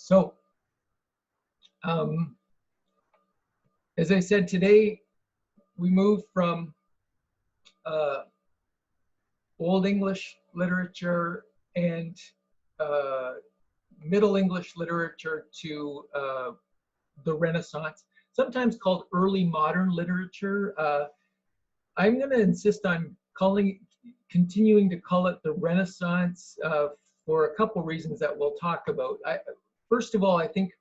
So, as I said, today we move from Old English literature and Middle English literature to the Renaissance, sometimes called early modern literature. I'm going to insist on continuing to call it the Renaissance for a couple reasons that we'll talk about. First of all, I think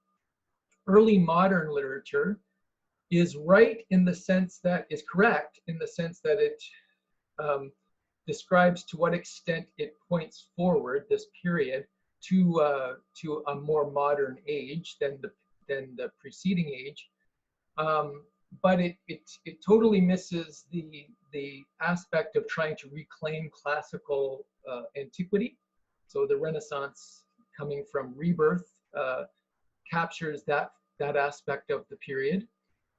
early modern literature is right in the sense that is correct in the sense that it describes to what extent it points forward this period to a more modern age than the preceding age, but it totally misses the aspect of trying to reclaim classical antiquity. So the Renaissance, coming from rebirth, captures that aspect of the period.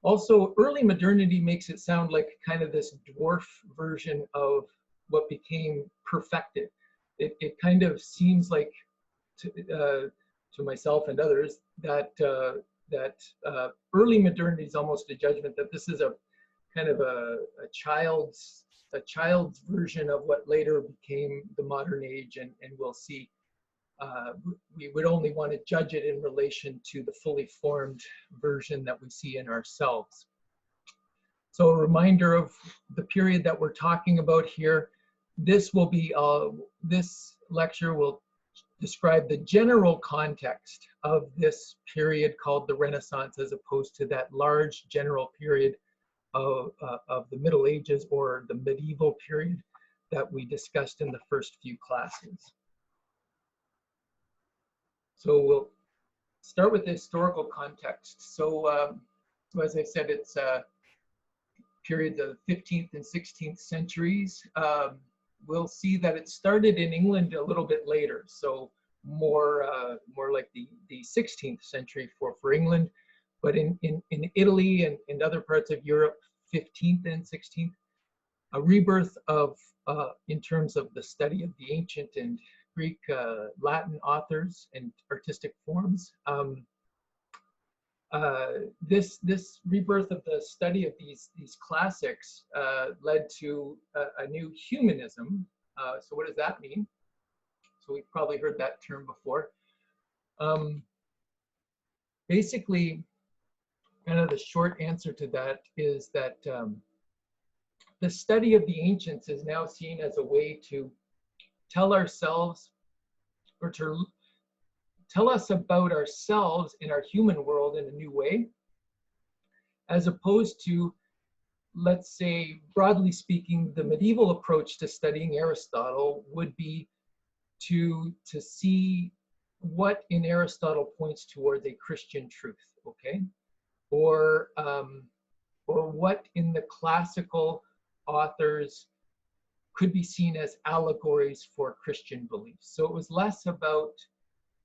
Also, early modernity makes it sound like kind of this dwarf version of what became perfected. It kind of seems like to myself and others that early modernity is almost a judgment that this is a kind of a child's version of what later became the modern age, and we'll see. We would only want to judge it in relation to the fully formed version that we see in ourselves. So a reminder of the period that we're talking about here. This will be this lecture will describe the general context of this period called the Renaissance, as opposed to that large general period of the Middle Ages or the medieval period that we discussed in the first few classes. So we'll start with the historical context. So as I said, it's periods of the 15th and 16th centuries. We'll see that it started in England a little bit later, so more like the 16th century for England, but in Italy and other parts of Europe, 15th and 16th, a rebirth of in terms of the study of the ancient and Greek, Latin authors and artistic forms. This rebirth of the study of these classics led to a new humanism. So what does that mean? So we've probably heard that term before. Basically, kind of the short answer to that is that the study of the ancients is now seen as a way to tell ourselves, or to tell us about ourselves in our human world in a new way, as opposed to, let's say, broadly speaking, the medieval approach to studying Aristotle would be to see what in Aristotle points towards a Christian truth, okay? Or what in the classical authors could be seen as allegories for Christian beliefs. So it was less about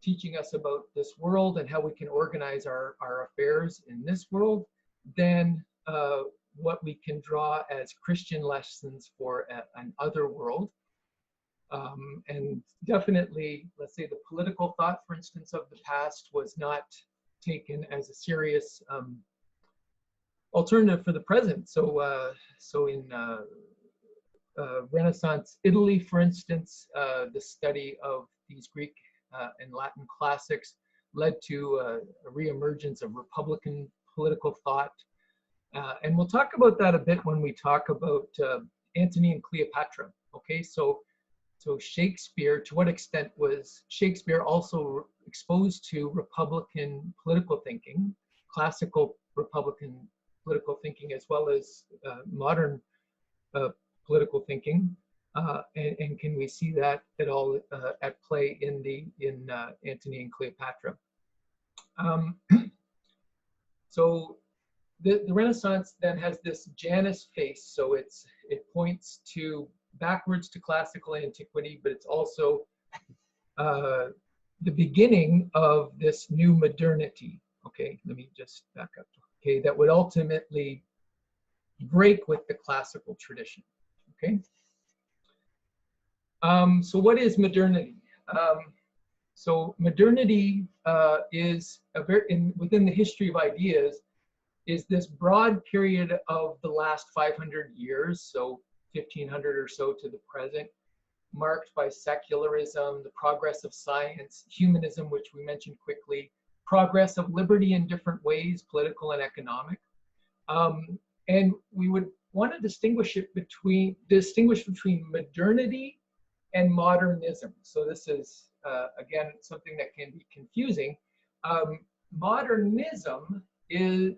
teaching us about this world and how we can organize our affairs in this world than what we can draw as Christian lessons for an other world. And definitely, let's say the political thought, for instance, of the past was not taken as a serious alternative for the present. So, in Renaissance Italy, for instance, the study of these Greek and Latin classics led to a reemergence of Republican political thought. And we'll talk about that a bit when we talk about Antony and Cleopatra. Okay, so Shakespeare, to what extent was Shakespeare also exposed to Republican political thinking, classical Republican political thinking, as well as modern political thinking, and can we see that at all at play in Antony and Cleopatra? So the Renaissance then has this Janus face, so it points backwards to classical antiquity, but it's also the beginning of this new modernity. Okay, let me just back up. Okay, that would ultimately break with the classical tradition. Okay. So what is modernity? So modernity is within the history of ideas is this broad period of the last 500 years, so 1500 or so to the present, marked by secularism, the progress of science, humanism, which we mentioned quickly, progress of liberty in different ways, political and economic. And we would want to distinguish between modernity and modernism. So this is, again, something that can be confusing. Modernism is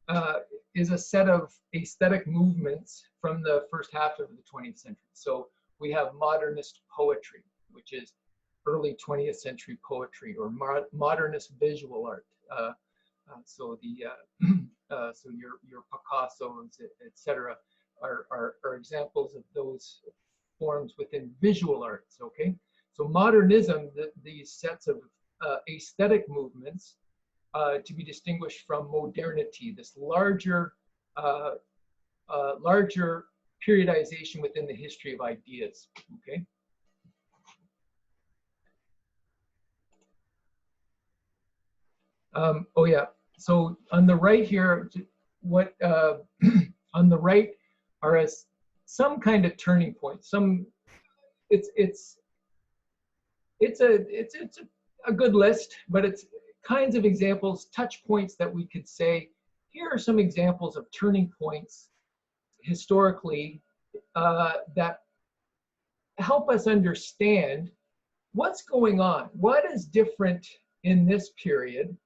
a set of aesthetic movements from the first half of the 20th century. So we have modernist poetry, which is early 20th century poetry, or modernist visual art. So your Picassos, etc., are examples of those forms within visual arts. Okay, so modernism, these sets of aesthetic movements, to be distinguished from modernity, this larger periodization within the history of ideas. Okay. Oh yeah. So on the right here, what on the right are some kind of turning point. It's a good list, but it's kinds of examples, touch points that we could say, here are some examples of turning points historically that help us understand what's going on. What is different in this period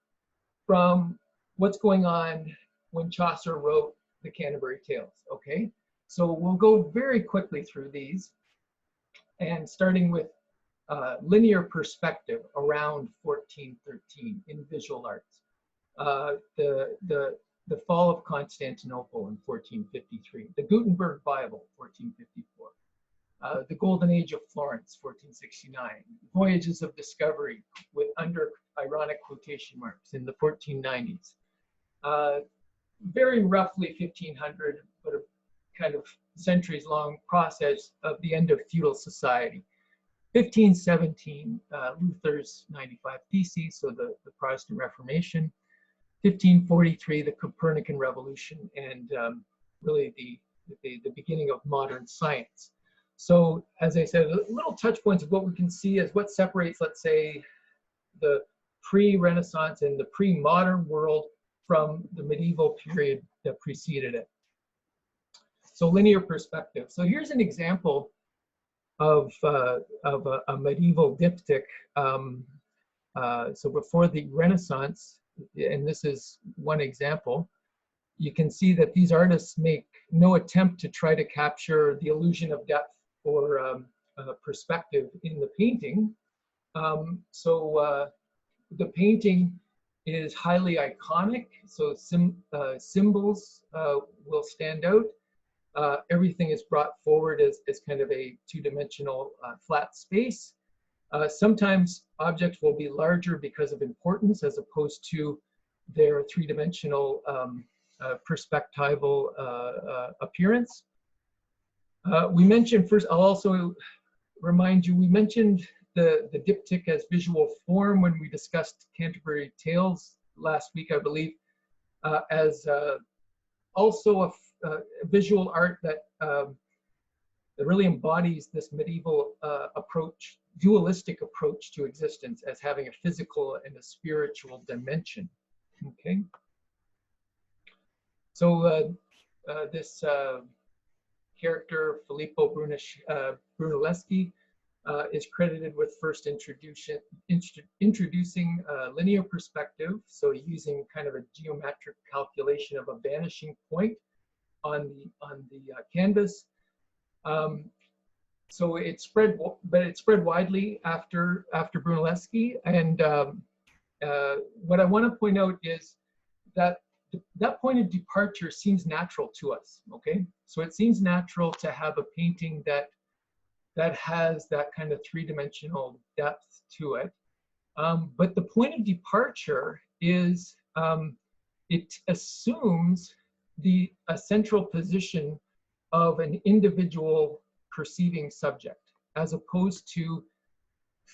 from what's going on when Chaucer wrote the Canterbury Tales, okay? So we'll go very quickly through these, and starting with linear perspective around 1413 in visual arts. The fall of Constantinople in 1453, the Gutenberg Bible, 1454, the Golden Age of Florence, 1469, Voyages of Discovery, with under ironic quotation marks, in the 1490s. Very roughly 1500, but a kind of centuries-long process of the end of feudal society. 1517, Luther's 95 Theses, so the Protestant Reformation. 1543, the Copernican Revolution, and really the beginning of modern science. So, as I said, little touch points of what we can see as what separates, let's say, the pre-Renaissance and the pre-modern world from the medieval period that preceded it. So, linear perspective. So here's an example of a medieval diptych. So before the Renaissance, and this is one example, you can see that these artists make no attempt to try to capture the illusion of depth or perspective in the painting. The painting is highly iconic, so symbols will stand out. Everything is brought forward as kind of a two-dimensional flat space. Sometimes objects will be larger because of importance as opposed to their three-dimensional perspectival appearance. We mentioned first, I'll also remind you, we mentioned the diptych as visual form when we discussed Canterbury Tales last week, I believe, as also a visual art that really embodies this medieval approach, dualistic approach to existence as having a physical and a spiritual dimension. Okay. So this character, Filippo Brunelleschi, is credited with first introducing linear perspective, so using kind of a geometric calculation of a vanishing point on the canvas. So it spread, but it spread widely after Brunelleschi. And what I want to point out is that that point of departure seems natural to us. Okay, so it seems natural to have a painting that has that kind of three-dimensional depth to it. But the point of departure is it assumes a central position of an individual perceiving subject, as opposed to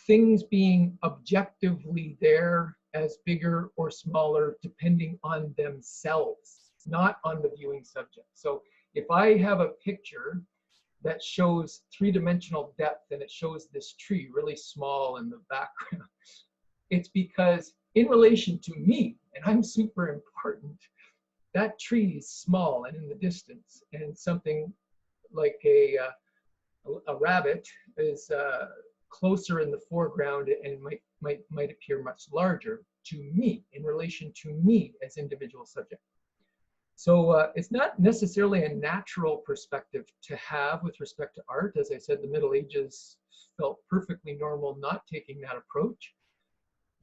things being objectively there as bigger or smaller depending on themselves, not on the viewing subject. So if I have a picture that shows three-dimensional depth and it shows this tree really small in the background, it's because in relation to me, and I'm super important, that tree is small and in the distance, and something like a rabbit is closer in the foreground and might appear much larger to me in relation to me as individual subject. So it's not necessarily a natural perspective to have with respect to art. As I said, the Middle Ages felt perfectly normal not taking that approach.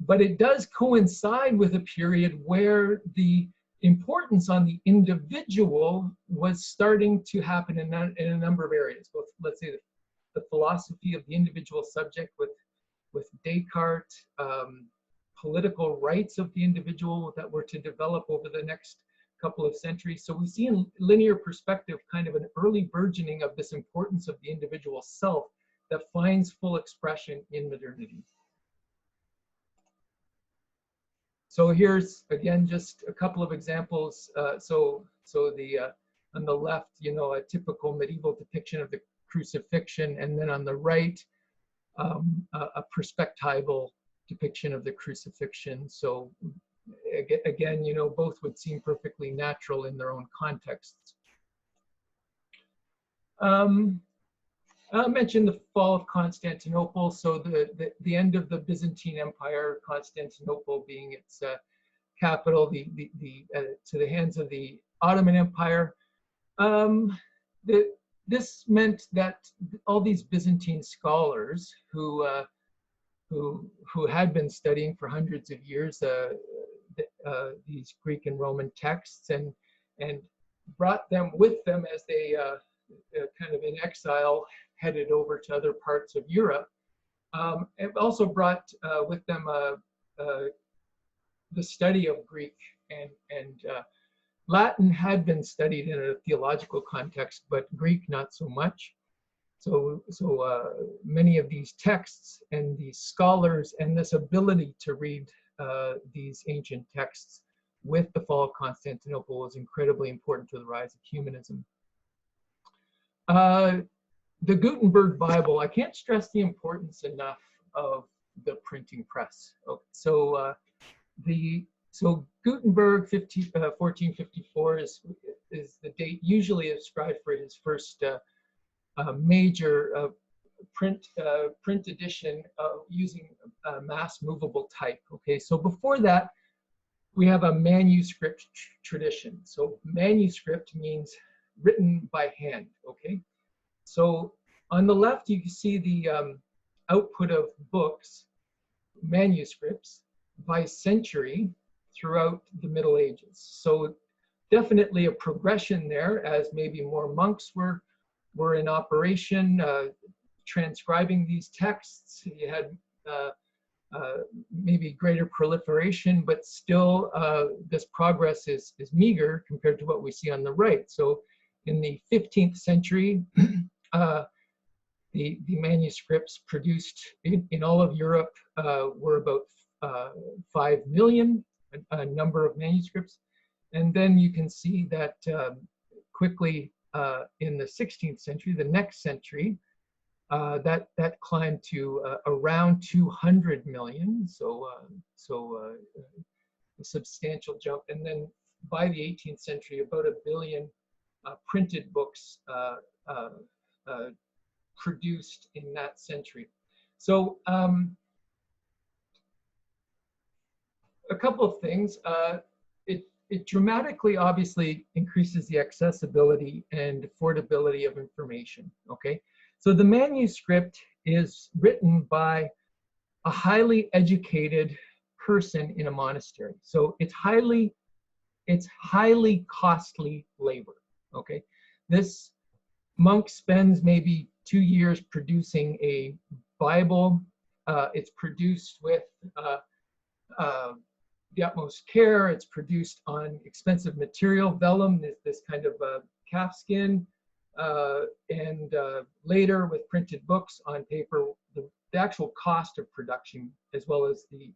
But it does coincide with a period where the importance on the individual was starting to happen in a number of areas, both, let's say, the philosophy of the individual subject with Descartes, political rights of the individual that were to develop over the next couple of centuries. So we see in linear perspective kind of an early burgeoning of this importance of the individual self that finds full expression in modernity. So here's, again, just a couple of examples. So on the left, you know, a typical medieval depiction of the crucifixion, and then on the right, a perspectival depiction of the crucifixion. So again, you know, both would seem perfectly natural in their own contexts. I mentioned the fall of Constantinople, so the end of the Byzantine Empire, Constantinople being its capital, to the hands of the Ottoman Empire. This meant that all these Byzantine scholars who had been studying for hundreds of years these Greek and Roman texts and brought them with them as they kind of in exile headed over to other parts of Europe. It also brought with them the study of Greek and Latin had been studied in a theological context, but Greek not so much. So many of these texts and these scholars and this ability to read these ancient texts with the fall of Constantinople was incredibly important to the rise of humanism. The Gutenberg Bible, I can't stress the importance enough of the printing press. Okay, so Gutenberg 1454 is the date usually ascribed for his first major print edition using mass movable type. Okay, so before that, we have a manuscript tradition. So manuscript means written by hand. Okay, so on the left you can see the output of books, manuscripts by century throughout the Middle Ages. So definitely a progression there as maybe more monks were in operation transcribing these texts. You had maybe greater proliferation, but still this progress is meager compared to what we see on the right. So in the 15th century, the manuscripts produced in all of Europe were about 5 million, a number of manuscripts. And then you can see that quickly in the 16th century, the next century, that climbed to around 200 million, so a substantial jump. And then by the 18th century, about 1 billion printed books produced in that century. So a couple of things. It dramatically, obviously, increases the accessibility and affordability of information, okay? So the manuscript is written by a highly educated person in a monastery. So it's highly costly labor, okay? This monk spends maybe 2 years producing a Bible. It's produced with the utmost care. It's produced on expensive material, vellum, this kind of calf skin, and later with printed books on paper, actual cost of production, as well as the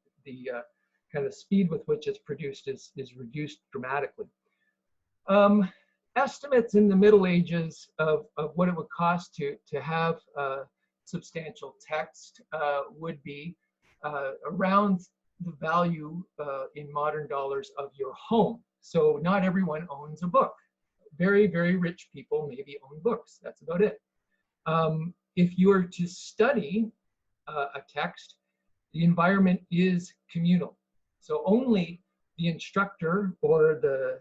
kind of speed with which it's produced, is reduced dramatically. Estimates in the Middle Ages of what it would cost to have substantial text would be around the value in modern dollars of your home. So not everyone owns a book. Very, very rich people maybe own books. That's about it. If you are to study a text, the environment is communal. So only the instructor or the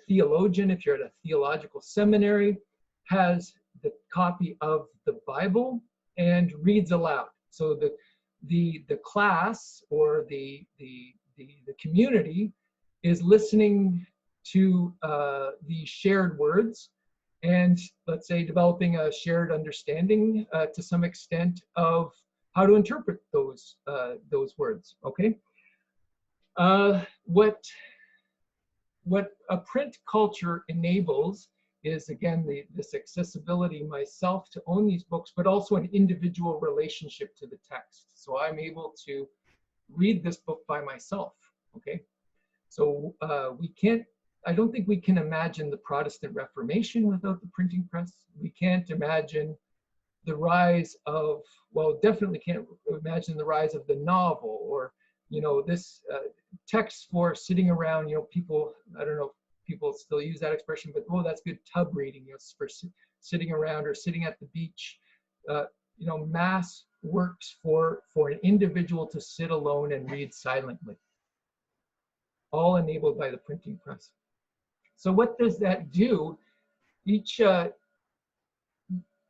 theologian, if you're at a theological seminary, has the copy of the Bible and reads aloud. So the class or the community is listening to the shared words, and let's say developing a shared understanding to some extent of how to interpret those words. Okay. What a print culture enables is, again, this accessibility myself to own these books, but also an individual relationship to the text. So I'm able to read this book by myself. Okay. So I don't think we can imagine the Protestant Reformation without the printing press. We can't imagine the rise of, well, definitely can't imagine the rise of the novel, or, you know, this text for sitting around, you know, people, I don't know if people still use that expression, but, oh, that's good tub reading, you know, for sitting around or sitting at the beach. You know, mass works for an individual to sit alone and read silently, all enabled by the printing press. So what does that do? Each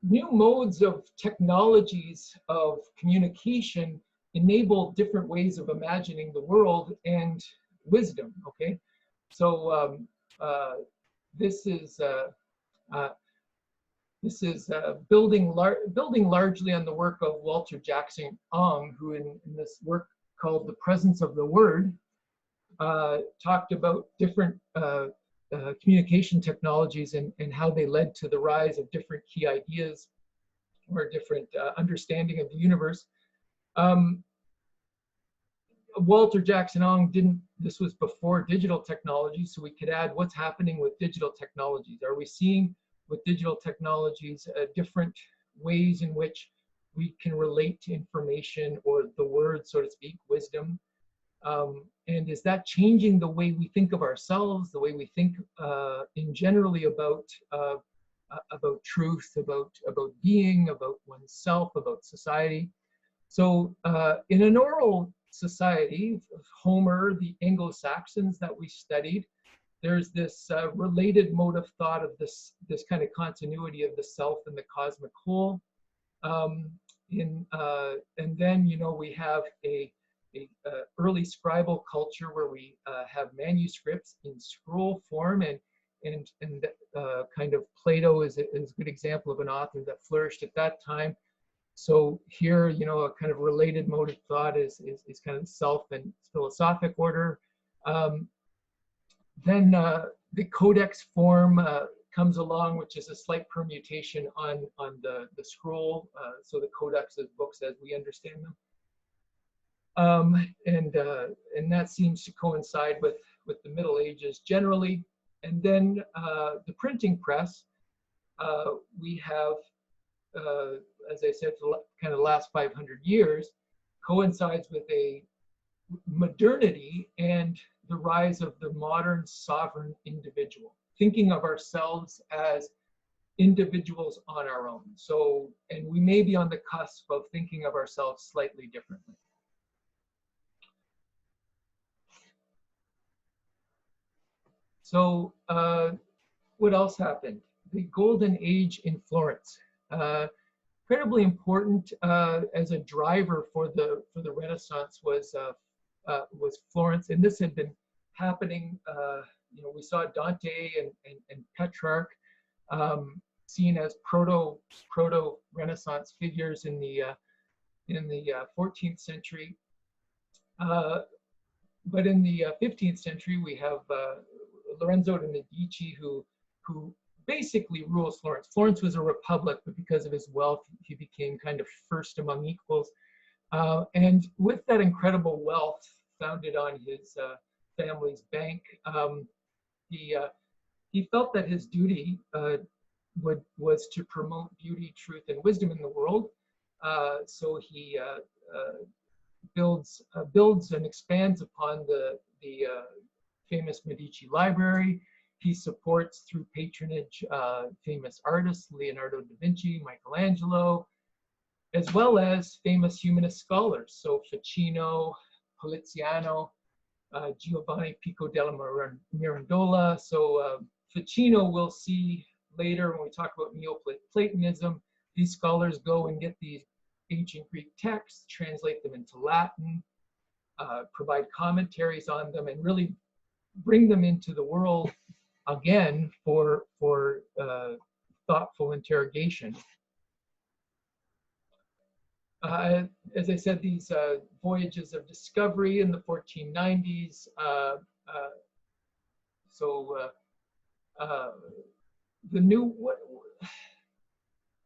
new modes of technologies of communication enable different ways of imagining the world and wisdom. Okay, so this is building largely on the work of Walter Jackson Ong, who in this work called The Presence of the Word talked about different communication technologies and how they led to the rise of different key ideas or different understanding of the universe. Walter Jackson Ong this was before digital technology, so we could add what's happening with digital technologies. Are we seeing with digital technologies different ways in which we can relate to information, or the word, so to speak, wisdom? And is that changing the way we think of ourselves, the way we think in generally about truth, about being, about oneself, about society? So in an oral society, Homer, the Anglo-Saxons that we studied, there's this related mode of thought of this kind of continuity of the self and the cosmic whole. And then, you know, we have a early scribal culture where we have manuscripts in scroll form, and kind of Plato is a good example of an author that flourished at that time. So here, you know, a kind of related mode of thought is kind of self and philosophic order. Then the codex form comes along, which is a slight permutation on the scroll. So the codex is books as we understand them. And that seems to coincide with the Middle Ages generally. And then the printing press, we have, as I said, for kind of the last 500 years, coincides with a modernity and the rise of the modern sovereign individual, thinking of ourselves as individuals on our own. So, and we may be on the cusp of thinking of ourselves slightly differently. So what else happened? The Golden Age in Florence. Incredibly important as a driver for the Renaissance was Florence, and this had been happening. You know, we saw Dante and Petrarch seen as proto Renaissance figures in the 14th century. But in the 15th century, we have Lorenzo de' Medici, who basically rules Florence. Florence was a republic, but because of his wealth, he became kind of first among equals. And with that incredible wealth founded on his family's bank, he felt that his duty was to promote beauty, truth, and wisdom in the world. So he builds and expands upon the famous Medici Library. He supports through patronage famous artists, Leonardo da Vinci, Michelangelo, as well as famous humanist scholars, so Ficino, Poliziano, Giovanni Pico della Mirandola. So Ficino we'll see later when we talk about Neoplatonism. These scholars go and get these ancient Greek texts, translate them into Latin, provide commentaries on them, and really bring them into the world again for thoughtful interrogation. As I said, these voyages of discovery in the 1490s.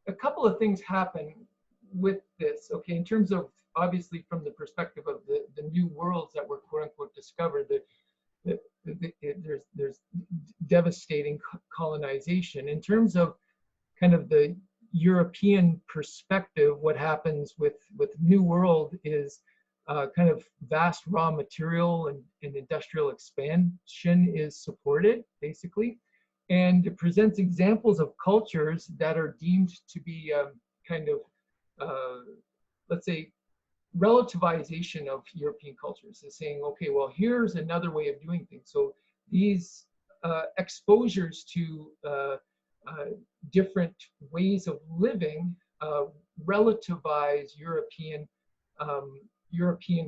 A couple of things happen with this. Okay, in terms of obviously from the perspective of the new worlds that were quote unquote discovered, there's devastating colonization. In terms of kind of the European perspective, what happens with New World is kind of vast raw material and industrial expansion is supported, basically. And it presents examples of cultures that are deemed to be kind of, let's say, relativization of European cultures. Is saying, okay, well, here's another way of doing things. So these exposures to different ways of living relativize European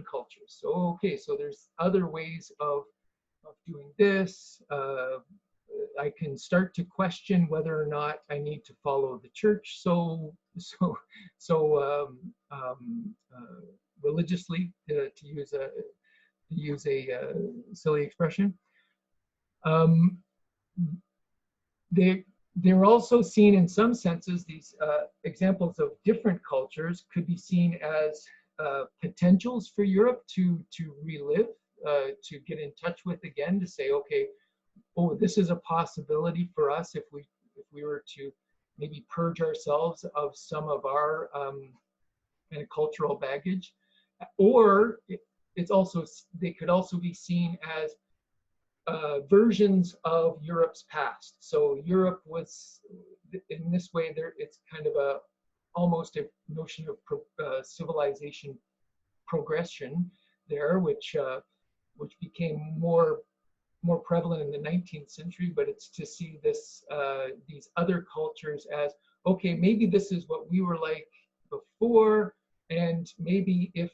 cultures. So okay, so there's other ways of doing this. I can start to question whether or not I need to follow the church so religiously, to use a silly expression. They're also seen in some senses, these examples of different cultures could be seen as potentials for Europe to relive, to get in touch with again, to say, okay, oh, this is a possibility for us if we were to maybe purge ourselves of some of our kind of cultural baggage. Or they could also be seen as versions of Europe's past. So Europe was, in this way, it's kind of almost a notion of civilization progression there, which became more prevalent in the 19th century. But it's to see these other cultures as, okay, maybe this is what we were like before, and maybe if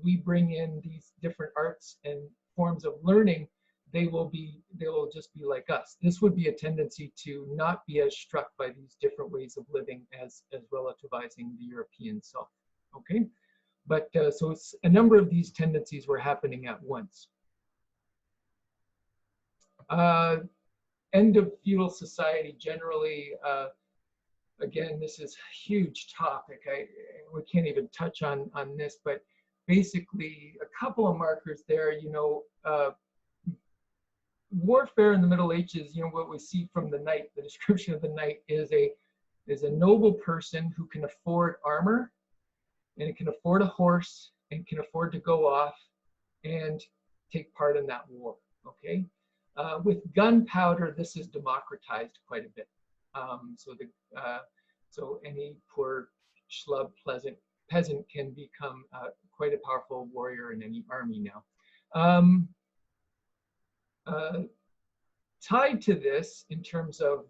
we bring in these different arts and forms of learning, they will just be like us. This would be a tendency to not be as struck by these different ways of living as relativizing the European self. Okay, but so it's a number of these tendencies were happening at once. End of feudal society generally. Again, this is a huge topic. We can't even touch on this, but basically a couple of markers there. Warfare in the Middle Ages, what we see from the knight, the description of the knight is a noble person who can afford armor, and can afford a horse, and can afford to go off and take part in that war. Okay, with gunpowder, this is democratized quite a bit. So any poor schlub peasant can become quite a powerful warrior in any army now. Tied to this, in terms of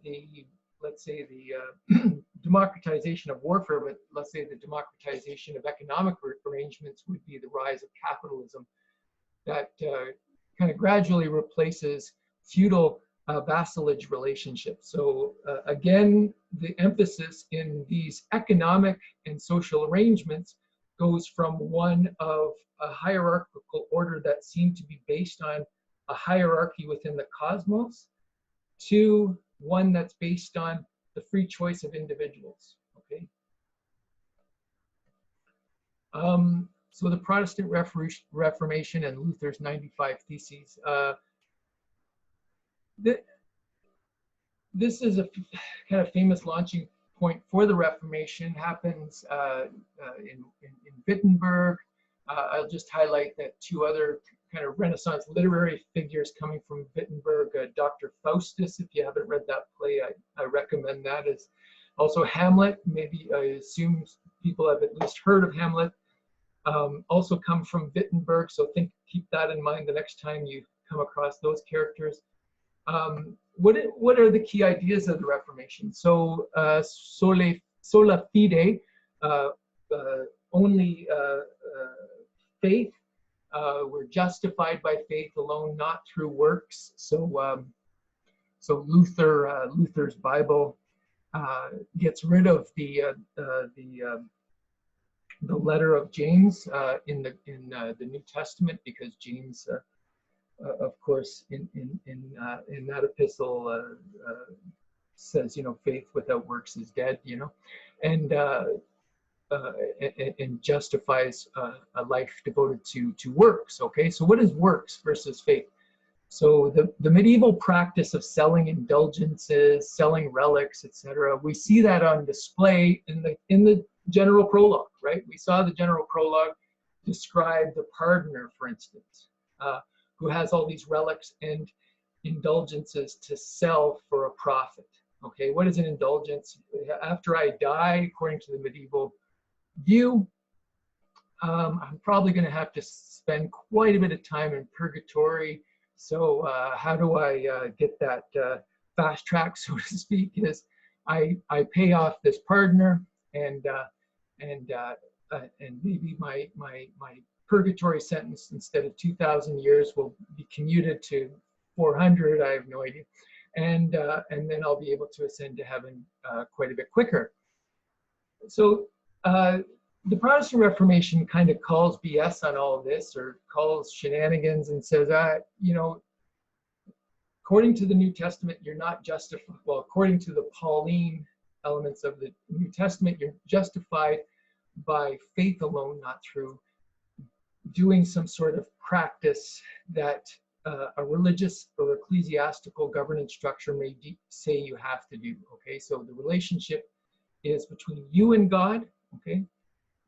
let's say the democratization of warfare, but let's say the democratization of economic arrangements would be the rise of capitalism that kind of gradually replaces feudal vassalage relationships. So again, the emphasis in these economic and social arrangements goes from one of a hierarchical order that seemed to be based on a hierarchy within the cosmos to one that's based on the free choice of individuals. Okay. So the Protestant Reformation and Luther's 95 Theses. This is a kind of famous launching point for the Reformation. Happens in Wittenberg. I'll just highlight that two other kind of Renaissance literary figures coming from Wittenberg, Dr. Faustus. If you haven't read that play, I recommend that. Is also Hamlet. Maybe I assume people have at least heard of Hamlet. Also come from Wittenberg, so keep that in mind the next time you come across those characters. What are the key ideas of the Reformation? So sola fide, only faith. We're justified by faith alone, not through works. So Luther's Bible gets rid of the letter of James in the New Testament, because James, of course, in that epistle says, faith without works is dead, and justifies a life devoted to works. Okay, so what is works versus faith? So the medieval practice of selling indulgences, selling relics, etc., we see that on display in the general prologue, right? We saw the general prologue describe the pardoner, for instance, who has all these relics and indulgences to sell for a profit. Okay, what is an indulgence? After I die, according to the medieval view, I'm probably going to have to spend quite a bit of time in purgatory. So how do I get that fast track, so to speak? Is I pay off this pardoner, and maybe my purgatory sentence, instead of 2,000 years, will be commuted to 400. I have no idea, and then I'll be able to ascend to heaven quite a bit quicker. So the Protestant Reformation kind of calls BS on all of this, or calls shenanigans, and says, according to the New Testament, you're not justified. Well, according to the Pauline elements of the New Testament, you're justified by faith alone, not through doing some sort of practice that a religious or ecclesiastical governance structure may say you have to do. Okay, so the relationship is between you and God. Okay,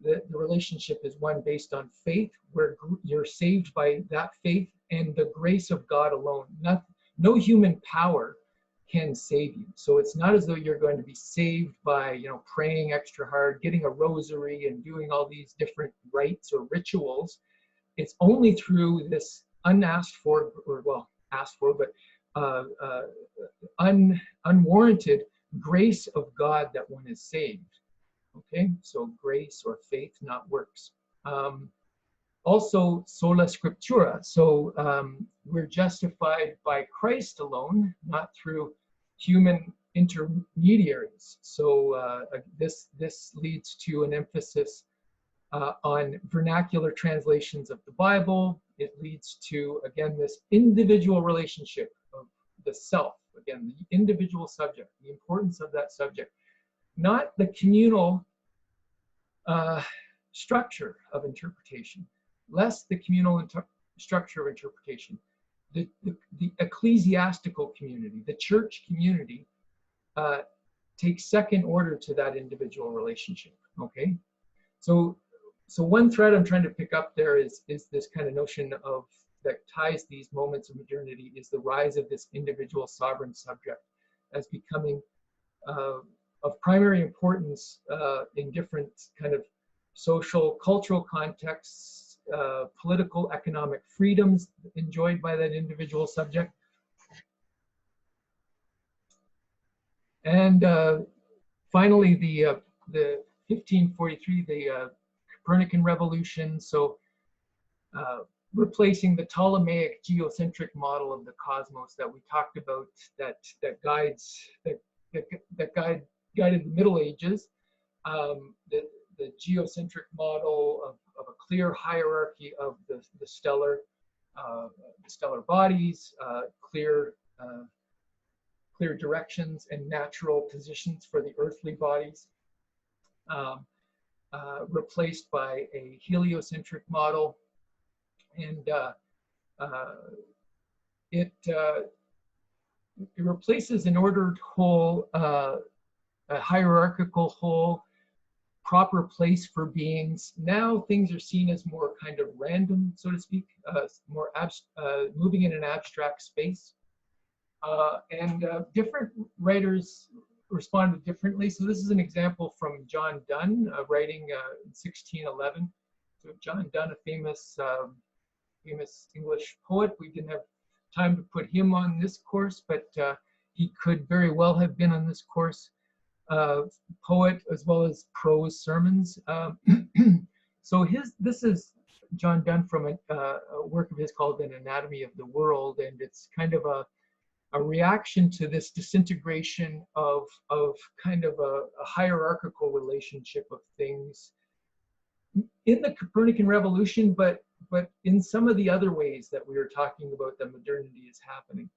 the relationship is one based on faith, where you're saved by that faith and the grace of God alone. No human power can save you. So it's not as though you're going to be saved by, praying extra hard, getting a rosary, and doing all these different rites or rituals. It's only through this unasked for, or well, asked for, but unwarranted grace of God that one is saved. Okay, so grace or faith, not works. Also, sola scriptura. So we're justified by Christ alone, not through human intermediaries. So this leads to an emphasis on vernacular translations of the Bible. It leads to, again, this individual relationship of the self. Again, the individual subject, the importance of that subject, not the communal structure of interpretation, less the communal structure of interpretation. The ecclesiastical community, the church community, takes second order to that individual relationship. Okay, so one thread I'm trying to pick up there is this kind of notion of that ties these moments of modernity, is the rise of this individual sovereign subject as becoming of primary importance in different kind of social, cultural contexts, political, economic freedoms enjoyed by that individual subject. And finally, the 1543, the Copernican Revolution. So replacing the Ptolemaic geocentric model of the cosmos that we talked about, that guided the Middle Ages. The geocentric model of a clear hierarchy of the stellar bodies, clear clear directions and natural positions for the earthly bodies, replaced by a heliocentric model. And it replaces an ordered whole, a hierarchical whole, proper place for beings. Now things are seen as more kind of random, so to speak, more moving in an abstract space. And different writers responded differently. So this is an example from John Donne, writing in 1611. So John Donne, a famous English poet. We didn't have time to put him on this course, but he could very well have been on this course. Poet as well as prose sermons. So this is John Donne from a work of his called An Anatomy of the World, and it's kind of a reaction to this disintegration of kind of a hierarchical relationship of things in the Copernican Revolution, but in some of the other ways that we were talking about that modernity is happening.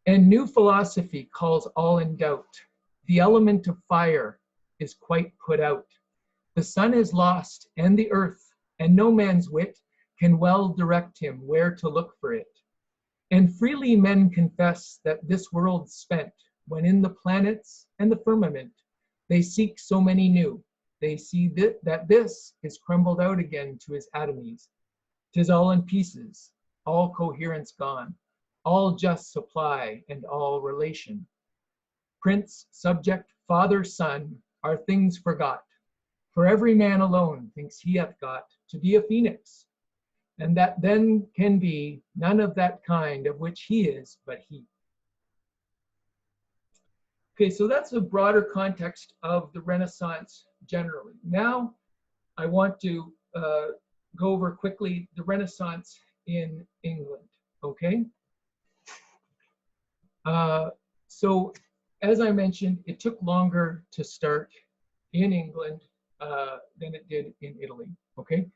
And new philosophy calls all in doubt. The element of fire is quite put out. The sun is lost, and the earth, and no man's wit can well direct him where to look for it. And freely men confess that this world's spent, when in the planets and the firmament they seek so many new. They see that this is crumbled out again to his atomies. 'Tis all in pieces, all coherence gone, all just supply and all relation. Prince, subject, father, son, are things forgot. For every man alone thinks he hath got to be a phoenix, and that then can be none of that kind of which he is, but he. Okay, so that's a broader context of the Renaissance generally. Now, I want to go over quickly the Renaissance in England, okay? So, as I mentioned, it took longer to start in England than it did in Italy, okay?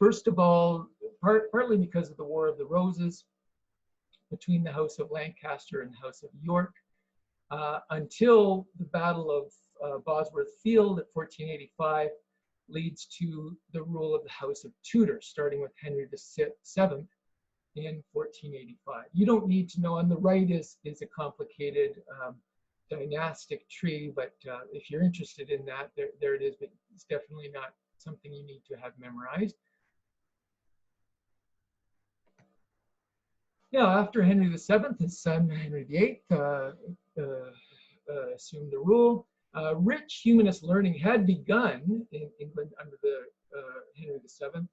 First of all, partly because of the War of the Roses between the House of Lancaster and the House of York, until the Battle of Bosworth Field at 1485 leads to the rule of the House of Tudor, starting with Henry VII in 1485. You don't need to know. On the right is a complicated dynastic tree, but if you're interested in that, there it is, but it's definitely not something you need to have memorized. Yeah, after Henry VII, his son Henry VIII assumed the rule. Rich humanist learning had begun in England under the Henry VII,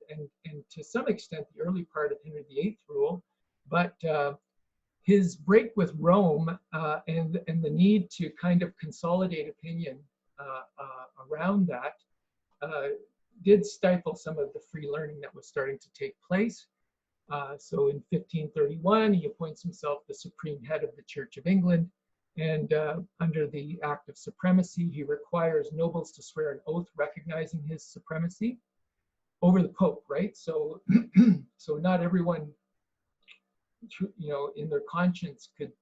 and to some extent the early part of Henry VIII's rule, but his break with Rome and the need to kind of consolidate opinion around that did stifle some of the free learning that was starting to take place. So in 1531, he appoints himself the supreme head of the Church of England, and under the Act of Supremacy, he requires nobles to swear an oath recognizing his supremacy over the Pope, right? So, so not everyone, you know, in their conscience could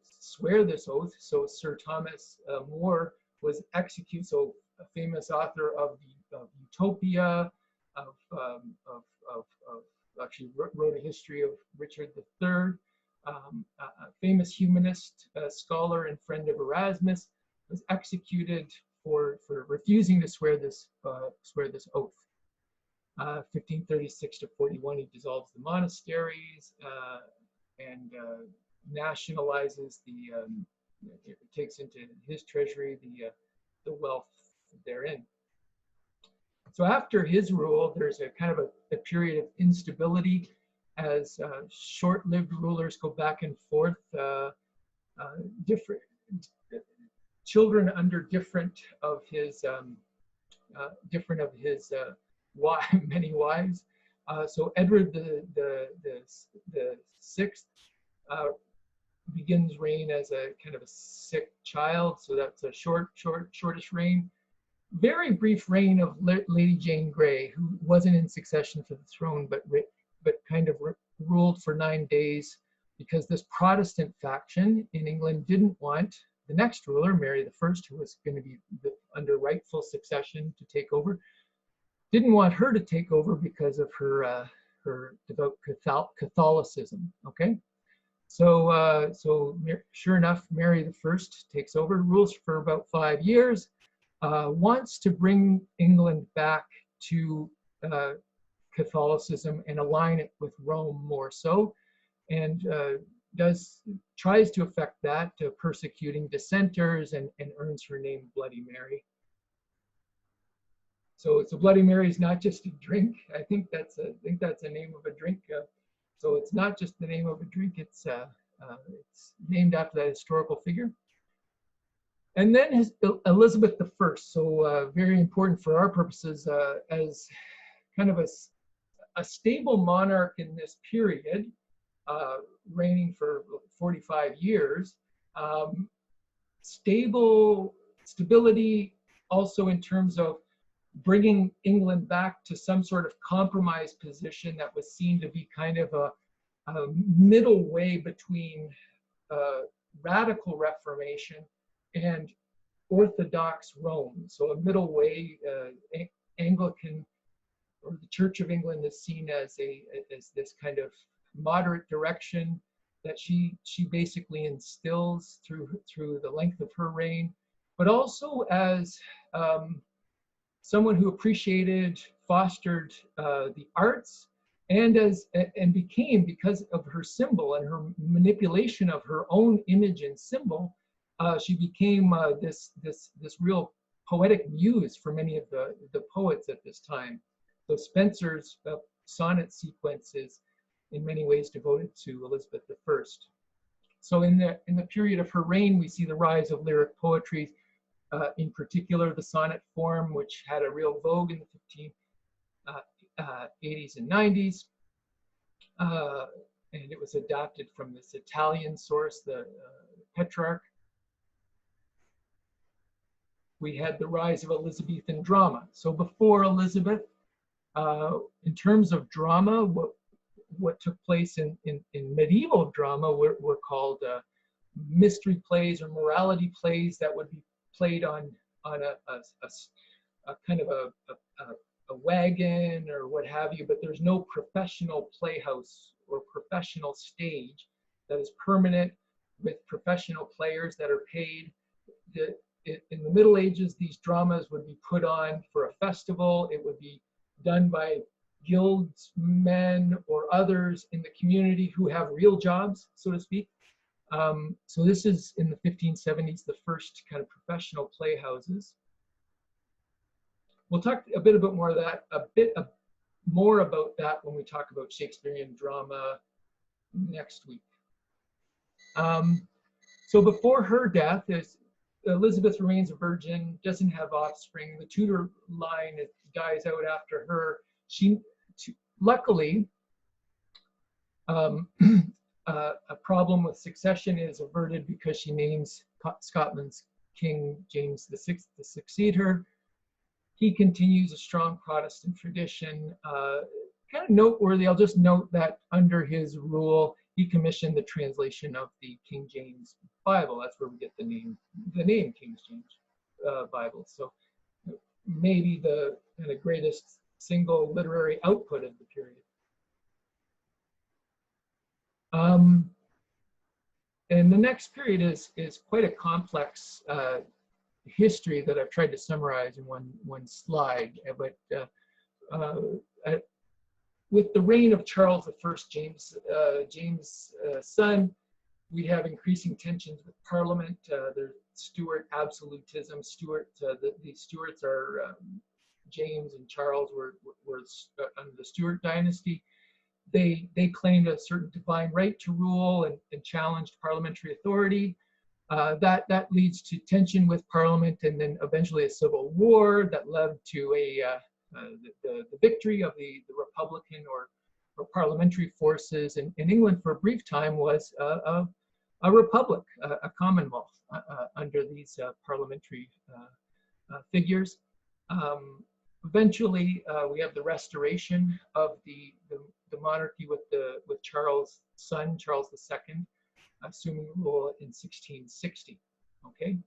swear this oath. So Sir Thomas More was executed. So a famous author of Utopia, actually wrote a history of Richard III. A famous humanist, scholar, and friend of Erasmus, was executed for refusing to swear this oath. 1536 to 41, he dissolves the monasteries and nationalizes takes into his treasury the wealth therein. So after his rule, there's a kind of a period of instability as short-lived rulers go back and forth. Different children under different of his many wives. So Edward the Sixth begins reign as a kind of a sick child. So that's a shortish reign. Very brief reign of Lady Jane Grey, who wasn't in succession to the throne, but kind of ruled for 9 days because this Protestant faction in England didn't want the next ruler, Mary I, who was going to be under rightful succession to take over, didn't want her to take over because of her her devout Catholicism. Okay, so sure enough, Mary I takes over, rules for about 5 years, wants to bring England back to Catholicism and align it with Rome more so, and tries to affect that, persecuting dissenters, and earns her name Bloody Mary. So Bloody Mary is not just a drink. I think that's a name of a drink. So it's not just the name of a drink. It's named after that historical figure. And then Elizabeth I. So very important for our purposes, as kind of a stable monarch in this period, reigning for 45 years. Stability also in terms of bringing England back to some sort of compromise position that was seen to be kind of a middle way between radical Reformation and Orthodox Rome. So a middle way, Anglican, or the Church of England, is seen as this kind of moderate direction that she basically instills through the length of her reign, but also as someone who appreciated, fostered the arts, and became, because of her symbol and her manipulation of her own image and symbol, she became this real poetic muse for many of the poets at this time. So Spenser's sonnet sequence is in many ways devoted to Elizabeth I. So in the period of her reign, we see the rise of lyric poetry, in particular the sonnet form, which had a real vogue in the 1580s and 90s. And it was adapted from this Italian source, the Petrarch. We had the rise of Elizabethan drama. So before Elizabeth, in terms of drama, what took place in medieval drama were called mystery plays or morality plays that would be played on a kind of a wagon or what have you, but there's no professional playhouse or professional stage that is permanent with professional players that are paid. In the Middle Ages, these dramas would be put on for a festival. It would be done by guildsmen or others in the community who have real jobs, so to speak. So this is in the 1570s, the first kind of professional playhouses. We'll talk a bit more of that, more about that when we talk about Shakespearean drama next week. So before her death, Elizabeth remains a virgin, doesn't have offspring. The Tudor line dies out after her. Luckily, a problem with succession is averted because she names Scotland's King James VI to succeed her. He continues a strong Protestant tradition. Kind of noteworthy, I'll just note that under his rule, he commissioned the translation of the King James Bible. That's where we get the name King James Bible. So maybe the kind of greatest single literary output of the period. And the next period is quite a complex history that I've tried to summarize in one slide. But with the reign of Charles I, James' son, we have increasing tensions with Parliament. There's Stuart absolutism. The Stuarts are James and Charles were under the Stuart dynasty. They claimed a certain divine right to rule and challenged parliamentary authority. That leads to tension with Parliament, and then eventually a civil war that led to the victory of the Republican or parliamentary forces. And England, for a brief time, was a republic, a commonwealth under these parliamentary figures. Eventually, we have the restoration of the monarchy with Charles' son, Charles II, assuming rule in 1660. Okay.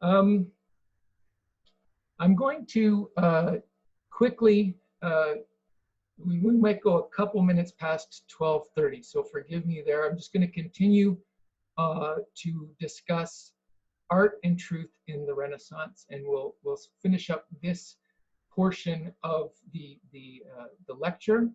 I'm going to quickly, we might go a couple minutes past 12:30, so forgive me there. I'm just going to continue to discuss art and truth in the Renaissance, and we'll finish up this portion of the lecture.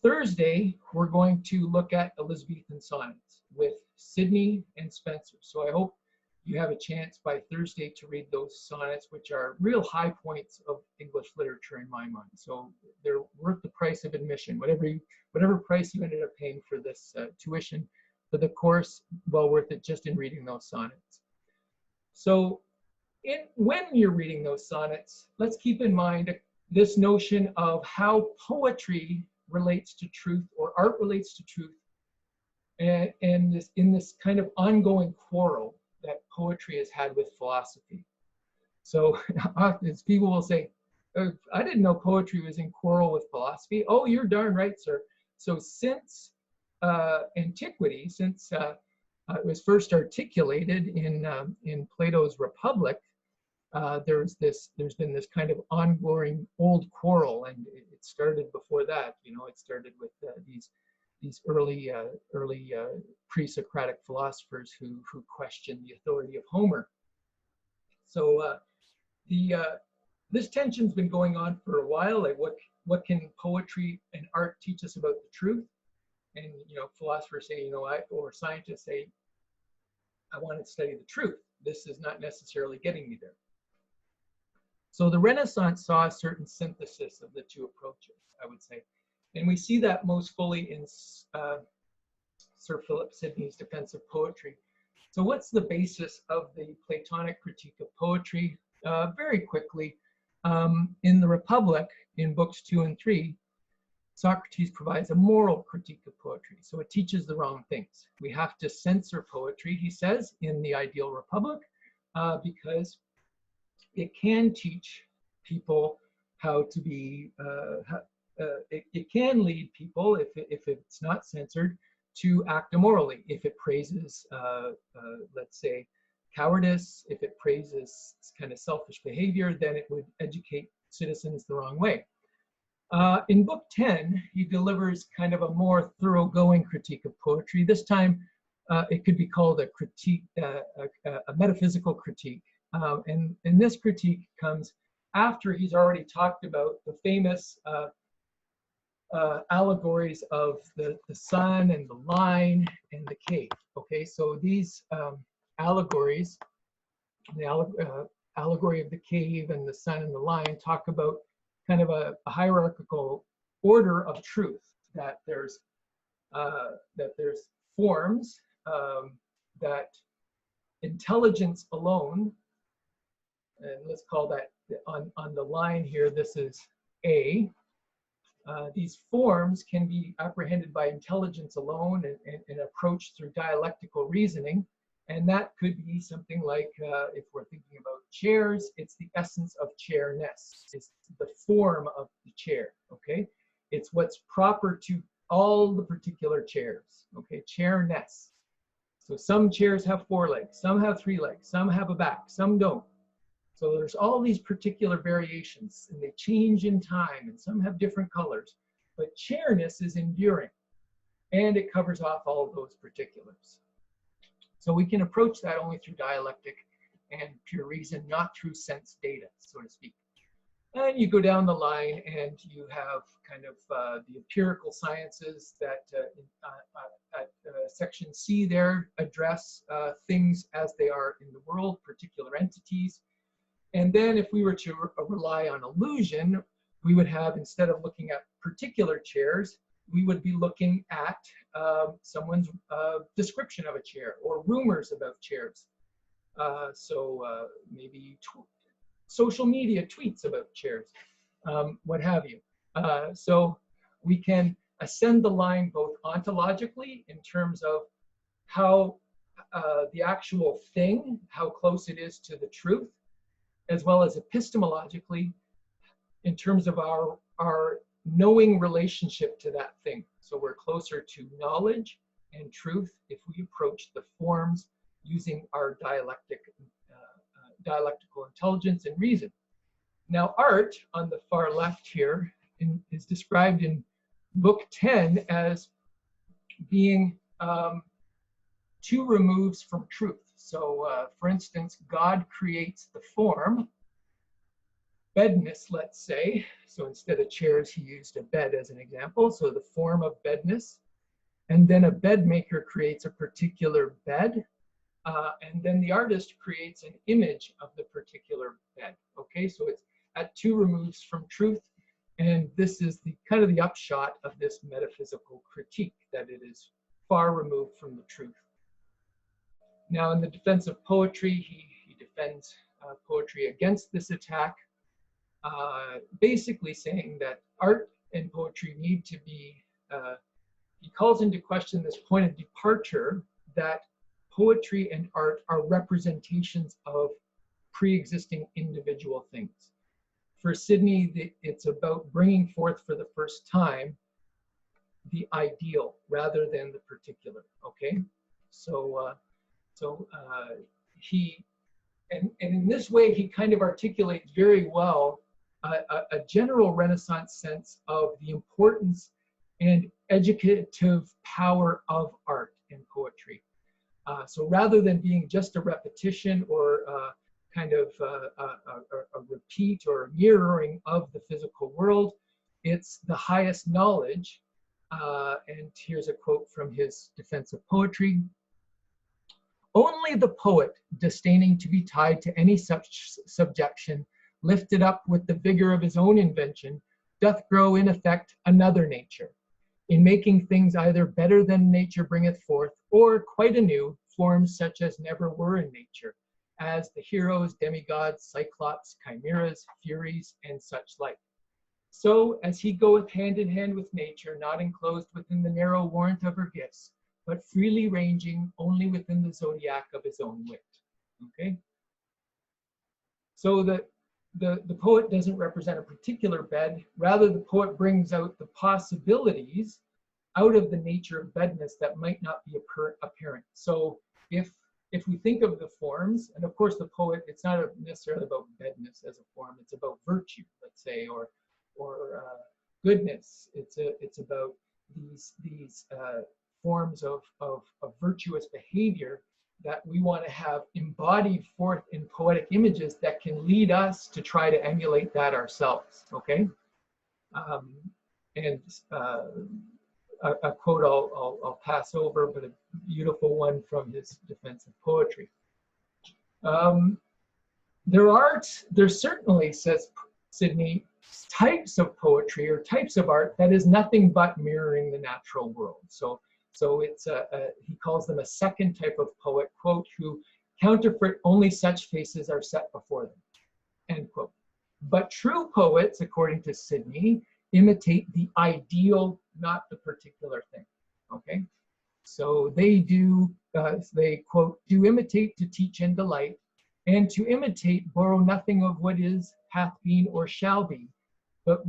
Thursday, we're going to look at Elizabethan sonnets with Sidney and Spencer. So I hope you have a chance by Thursday to read those sonnets, which are real high points of English literature in my mind. So they're worth the price of admission. Whatever price you ended up paying for this tuition for the course, well worth it just in reading those sonnets. So when you're reading those sonnets, let's keep in mind this notion of how poetry relates to truth, or art relates to truth, and in this kind of ongoing quarrel that poetry has had with philosophy. So often people will say, I didn't know poetry was in quarrel with philosophy. Oh, you're darn right, sir. So since antiquity, since it was first articulated in Plato's Republic, there's been this kind of ongoing old quarrel, and it started before that. You know, it started with these early pre-Socratic philosophers who questioned the authority of Homer. So this tension's been going on for a while. Like, what can poetry and art teach us about the truth? And philosophers say, or scientists say, I want to study the truth. This is not necessarily getting me there. So the Renaissance saw a certain synthesis of the two approaches, I would say. And we see that most fully in Sir Philip Sidney's defense of poetry. So what's the basis of the Platonic critique of poetry? Very quickly, in the Republic, in books 2 and 3, Socrates provides a moral critique of poetry. So it teaches the wrong things. We have to censor poetry, he says, in the ideal Republic, because it can teach people how to be, it can lead people, if it's not censored, to act immorally. If it praises, let's say, cowardice, if it praises kind of selfish behavior, then it would educate citizens the wrong way. In book 10, he delivers kind of a more thoroughgoing critique of poetry. This time, it could be called a critique, a metaphysical critique. And this critique comes after he's already talked about the famous allegories of the sun and the line and the cave. Okay, so these allegories, the allegory of the cave and the sun and the line, talk about kind of a hierarchical order of truth, that there's forms, that intelligence alone, and let's call that on the line here, this is A. These forms can be apprehended by intelligence alone and approached through dialectical reasoning. And that could be something like, if we're thinking about chairs, it's the essence of chairness. It's the form of the chair, okay? It's what's proper to all the particular chairs, okay? Chairness. So some chairs have 4 legs, some have 3 legs, some have a back, some don't. So there's all these particular variations, and they change in time, and some have different colors. But chairness is enduring, and it covers off all of those particulars. So we can approach that only through dialectic and pure reason, not through sense data, so to speak. And you go down the line, and you have kind of the empirical sciences that at section C there address things as they are in the world, particular entities. And then if we were to rely on illusion, we would have, instead of looking at particular chairs, we would be looking at someone's description of a chair or rumors about chairs. So maybe social media tweets about chairs, what have you. So we can ascend the line both ontologically in terms of how the actual thing, how close it is to the truth, as well as epistemologically, in terms of our knowing relationship to that thing. So we're closer to knowledge and truth if we approach the forms using our dialectical intelligence and reason. Now, art on the far left here is described in Book 10 as being two removes from truth. So, for instance, God creates the form, bedness, let's say. So instead of chairs, he used a bed as an example. So the form of bedness. And then a bed maker creates a particular bed. And then the artist creates an image of the particular bed. Okay, so it's at two removes from truth. And this is the kind of the upshot of this metaphysical critique, that it is far removed from the truth. Now, in the defense of poetry, he defends poetry against this attack, basically saying that art and poetry need to be, he calls into question this point of departure that poetry and art are representations of pre-existing individual things. For Sidney, it's about bringing forth for the first time the ideal rather than the particular, okay? So, and in this way, he kind of articulates very well a general Renaissance sense of the importance and educative power of art and poetry. So rather than being just a repetition or kind of a repeat or mirroring of the physical world, it's the highest knowledge. And here's a quote from his defense of poetry. Only the poet, disdaining to be tied to any such subjection, lifted up with the vigor of his own invention, doth grow in effect another nature, in making things either better than nature bringeth forth, or quite anew, forms such as never were in nature, as the heroes, demigods, cyclops, chimeras, furies, and such like. So as he goeth hand in hand with nature, not enclosed within the narrow warrant of her gifts, but freely ranging only within the zodiac of his own wit. Okay? So the poet doesn't represent a particular bed, rather the poet brings out the possibilities out of the nature of bedness that might not be apparent. So if we think of the forms, and of course the poet, it's not necessarily about bedness as a form, it's about virtue, let's say, or goodness. It's about these forms of virtuous behavior that we want to have embodied forth in poetic images that can lead us to try to emulate that ourselves, okay? And a quote I'll pass over, but a beautiful one from his defense of poetry. There certainly, says Sidney, types of poetry or types of art that is nothing but mirroring the natural world. So it's he calls them a second type of poet, quote, who counterfeit only such faces are set before them, end quote. But true poets, according to Sidney, imitate the ideal, not the particular thing, okay? So they do, they quote, do imitate to teach and delight, and to imitate borrow nothing of what is, hath been, or shall be, but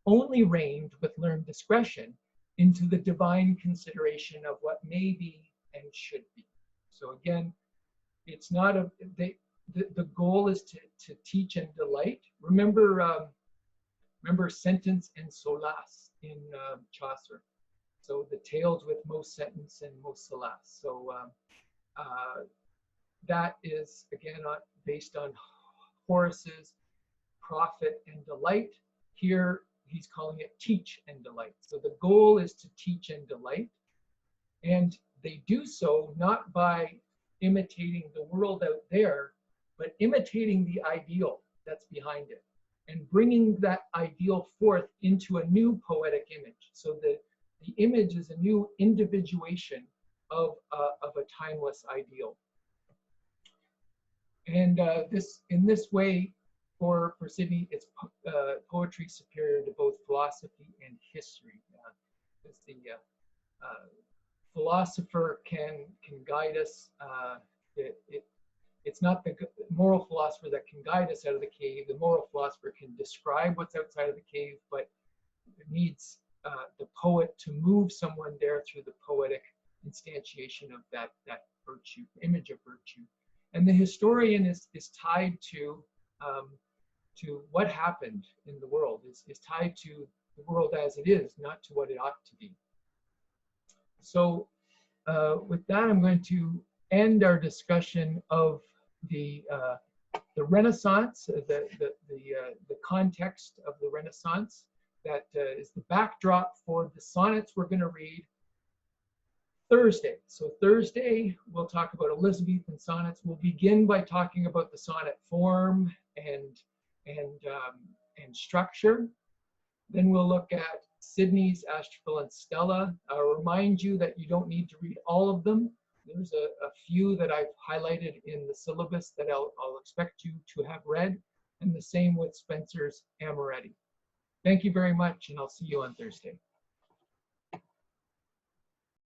only range with learned discretion into the divine consideration of what may be and should be. So again, it's not the goal is to teach and delight. Remember sentence and solace in Chaucer. So the tales with most sentence and most solace. So that is again based on Horace's profit and delight. Here he's calling it teach and delight. So the goal is to teach and delight. And they do so not by imitating the world out there, but imitating the ideal that's behind it and bringing that ideal forth into a new poetic image. So the image is a new individuation of a timeless ideal. And in this way, for Sidney, it's poetry superior to both philosophy and history. Because the philosopher can guide us. It it's not the moral philosopher that can guide us out of the cave. The moral philosopher can describe what's outside of the cave, but it needs the poet to move someone there through the poetic instantiation of that virtue, image of virtue. And the historian is tied to what happened in the world, is tied to the world as it is, not to what it ought to be. So with that, I'm going to end our discussion of the Renaissance, the context of the Renaissance. That is the backdrop for the sonnets we're going to read Thursday. So Thursday, we'll talk about Elizabethan sonnets. We'll begin by talking about the sonnet form and structure. Then we'll look at Sidney's Astrophil and Stella. I'll remind you that you don't need to read all of them. There's a few that I've highlighted in the syllabus that I'll expect you to have read, and the same with Spencer's Amoretti. Thank you very much, and I'll see you on Thursday.